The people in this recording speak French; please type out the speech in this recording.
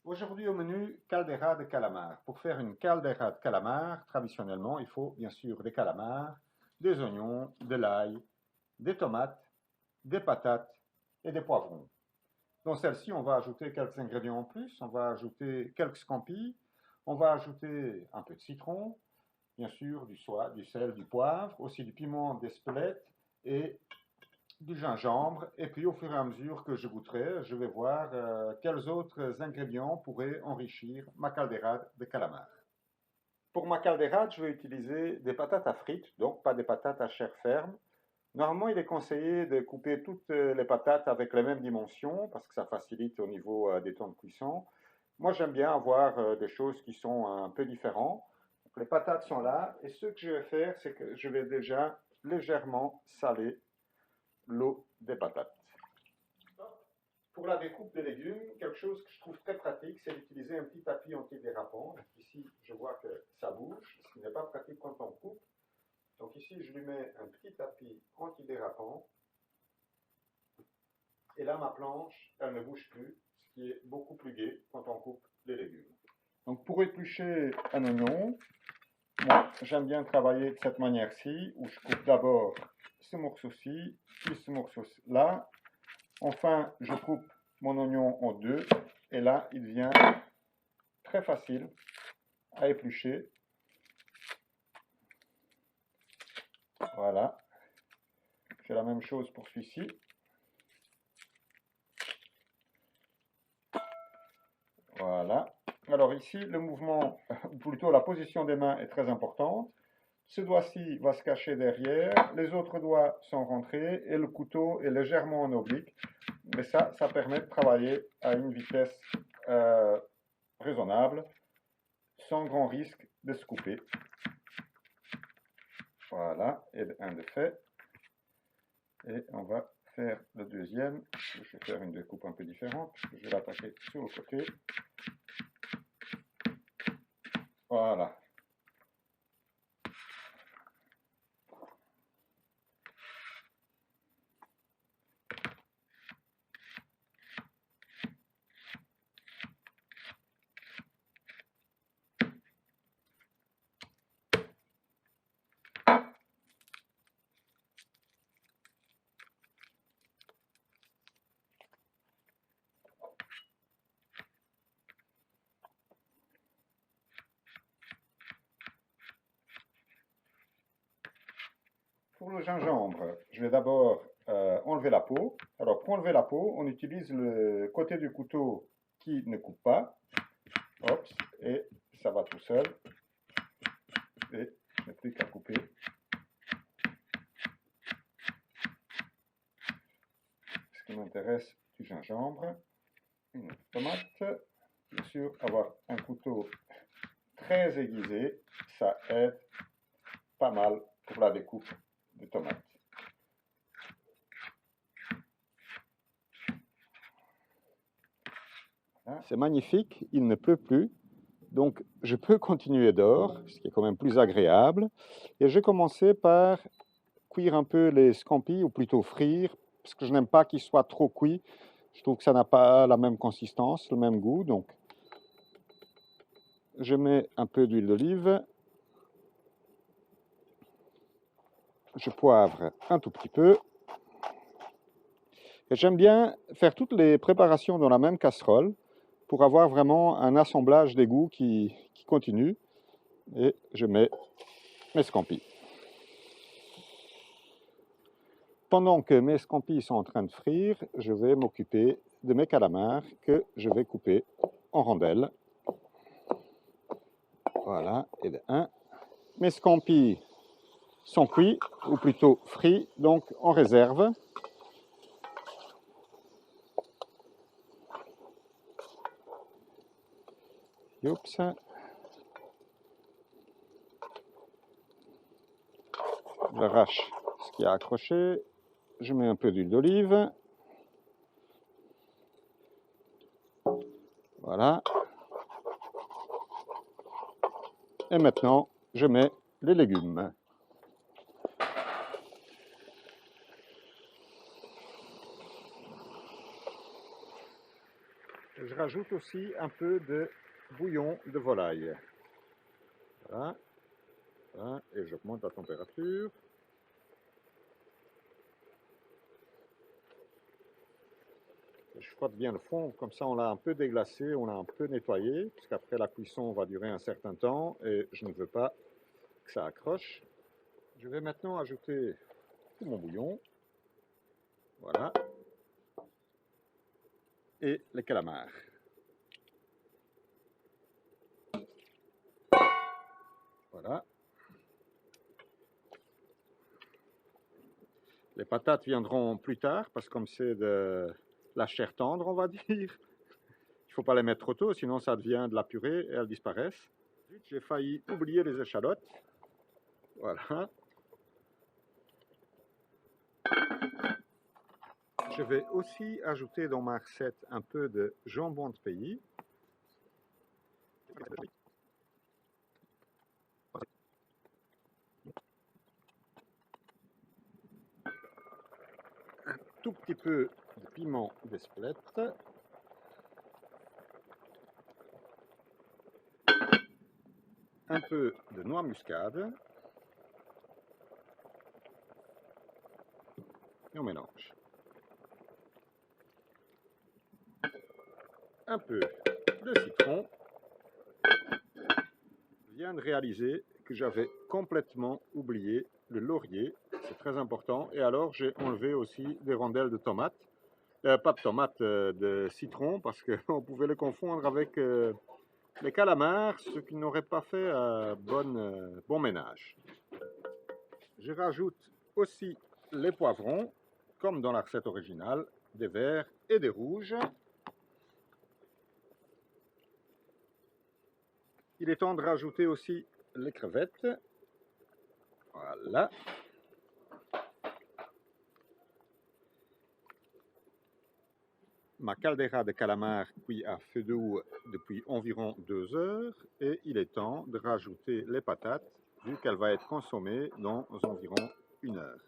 Aujourd'hui au menu, caldeira de calamar. Pour faire une caldeira de calamar, traditionnellement, il faut bien sûr des calamars, des oignons, de l'ail, des tomates, des patates et des poivrons. Dans celle-ci, on va ajouter quelques ingrédients en plus. On va ajouter quelques scampis, on va ajouter un peu de citron, bien sûr du sel, du poivre, aussi du piment d'Espelette et du gingembre, et puis au fur et à mesure que je goûterai, je vais voir quels autres ingrédients pourraient enrichir ma caldeirade de calamar. Pour ma caldeirade, je vais utiliser des patates à frites, donc pas des patates à chair ferme. Normalement, il est conseillé de couper toutes les patates avec les mêmes dimensions, parce que ça facilite au niveau des temps de cuisson. Moi, j'aime bien avoir des choses qui sont un peu différentes. Donc, les patates sont là, et ce que je vais faire, c'est que je vais déjà légèrement saler l'eau des patates. Pour la découpe des légumes, quelque chose que je trouve très pratique, c'est d'utiliser un petit tapis antidérapant. Ici, je vois que ça bouge, ce qui n'est pas pratique quand on coupe. Donc ici, je lui mets un petit tapis antidérapant. Et là, ma planche, elle ne bouge plus, ce qui est beaucoup plus gai quand on coupe les légumes. Donc pour éplucher un oignon, moi, j'aime bien travailler de cette manière-ci, où je coupe d'abord ce morceau-ci, puis ce morceau-là. Enfin, je coupe mon oignon en deux, et là, il devient très facile à éplucher. Voilà. Je fais la même chose pour celui-ci. Voilà. Alors ici, le mouvement, ou plutôt la position des mains est très importante. Ce doigt-ci va se cacher derrière, les autres doigts sont rentrés et le couteau est légèrement en oblique. Mais ça permet de travailler à une vitesse raisonnable, sans grand risque de se couper. Voilà, et un de fait. Et on va faire le deuxième. Je vais faire une découpe un peu différente, parce que je vais l'attaquer sur le côté. Voilà. Pour le gingembre, je vais d'abord enlever la peau. Alors pour enlever la peau, on utilise le côté du couteau qui ne coupe pas. Hop, et ça va tout seul. Et je n'ai plus qu'à couper. Ce qui m'intéresse du gingembre, une tomate. Bien sûr, avoir un couteau très aiguisé, ça aide pas mal pour la découpe de tomates. C'est magnifique, il ne pleut plus, donc je peux continuer dehors, ce qui est quand même plus agréable. Et je vais commencer par cuire un peu les scampis, ou plutôt frire, parce que je n'aime pas qu'ils soient trop cuits. Je trouve que ça n'a pas la même consistance, le même goût. Donc je mets un peu d'huile d'olive, je poivre un tout petit peu. Et j'aime bien faire toutes les préparations dans la même casserole pour avoir vraiment un assemblage des goûts qui continue. Et je mets mes scampis. Pendant que mes scampis sont en train de frire, je vais m'occuper de mes calamars que je vais couper en rondelles. Voilà, et de un. Mes scampis sont cuits, ou plutôt frits, donc en réserve. Oups. J'arrache ce qui a accroché. Je mets un peu d'huile d'olive. Voilà. Et maintenant, je mets les légumes. Je rajoute aussi un peu de bouillon de volaille. Voilà. Voilà. Et j'augmente la température. Je frotte bien le fond, comme ça on l'a un peu déglacé, on l'a un peu nettoyé, puisqu'après la cuisson va durer un certain temps et je ne veux pas que ça accroche. Je vais maintenant ajouter tout mon bouillon. Voilà. Et les calamars. Voilà. Les patates viendront plus tard, parce que comme c'est de la chair tendre, on va dire, il ne faut pas les mettre trop tôt, sinon ça devient de la purée et elles disparaissent. J'ai failli oublier les échalotes. Voilà. Je vais aussi ajouter dans ma recette un peu de jambon de pays. Un tout petit peu de piment d'Espelette. Un peu de noix muscade. Et on mélange. Un peu de citron. Je viens de réaliser que j'avais complètement oublié le laurier, c'est très important. Et alors j'ai enlevé aussi des rondelles de tomates, pas de tomates, de citron, parce qu'on pouvait les confondre avec les calamars, ce qui n'aurait pas fait bon ménage. Je rajoute aussi les poivrons, comme dans la recette originale, des verts et des rouges. Il est temps de rajouter aussi les crevettes. Voilà. Ma caldeira de calamar cuit à feu doux depuis environ 2 heures et il est temps de rajouter les patates vu qu'elle va être consommée dans environ 1 heure.